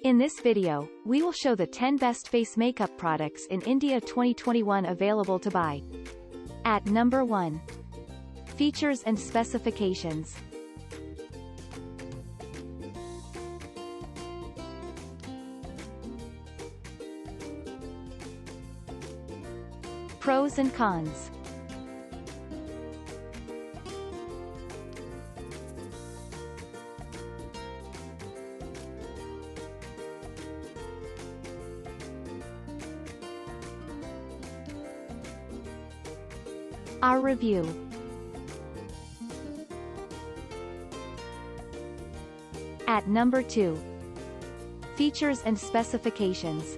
In this video, we will show the 10 best face makeup products in India 2021 available to buy. At number 1. Features and specifications. Pros and cons. Our review. At number 2. Features and specifications.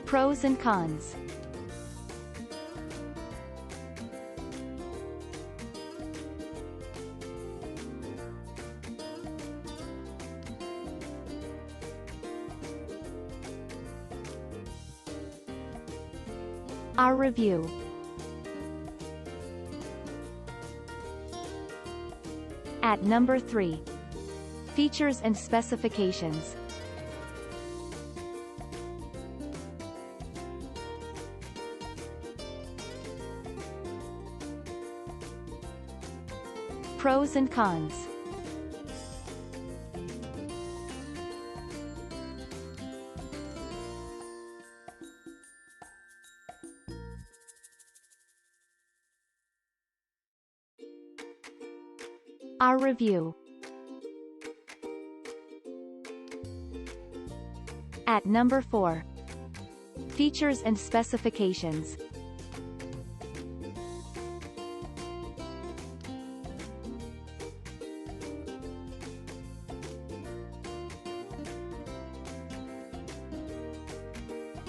Pros and cons. Our review. At number 3. Features and specifications. Pros and cons. Our review. At number 4. Features and specifications.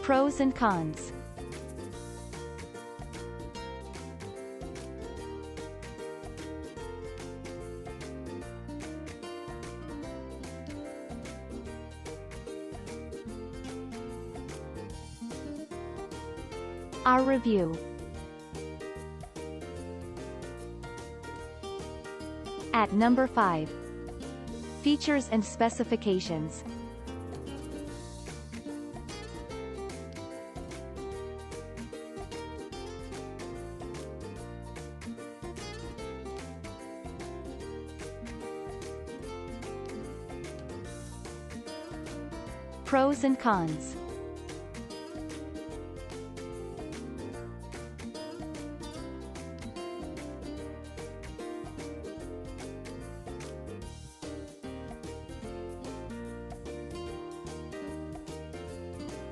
Pros and cons. Our review. At number 5. Features and specifications. Pros and cons.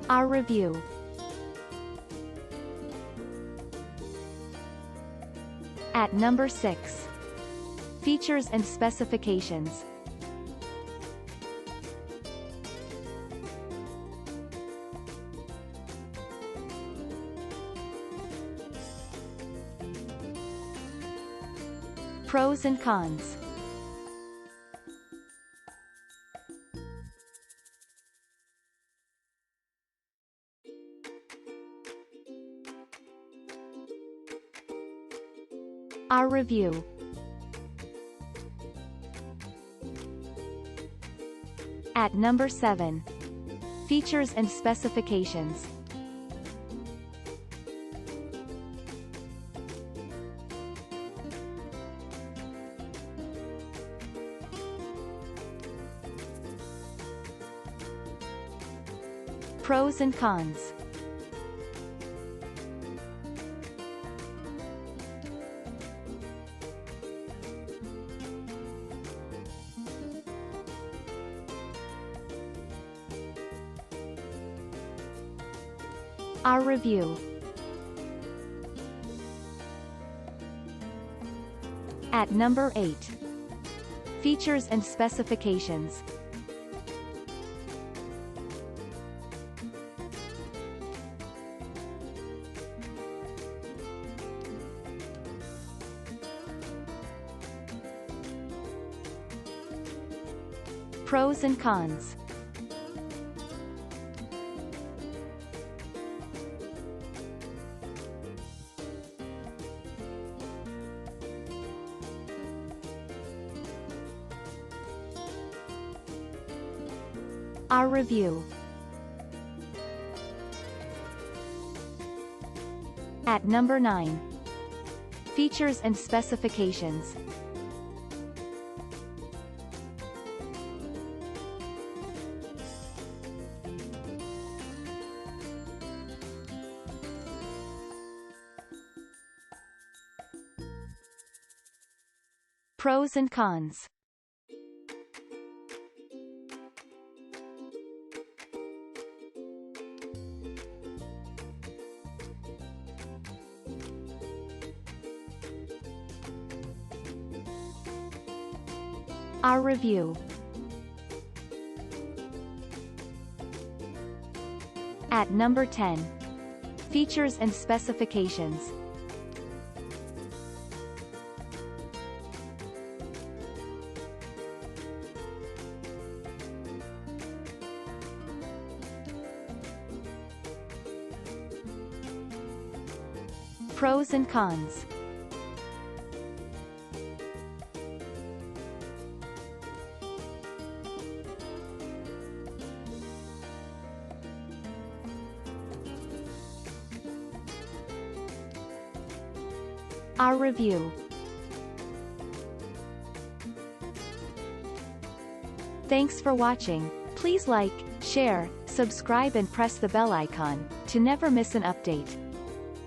Our review. At number 6. Features and specifications. Pros and cons. Our review. At number 7. Features and specifications. Pros and cons. Our review. At number 8. Features and specifications. Pros and cons. Our review. At number 9. Features and specifications. Pros and cons. Our review. At number 10. Features and specifications. Pros and cons. Our review. Thanks for watching. Please like, share, subscribe and press the bell icon to never miss an update.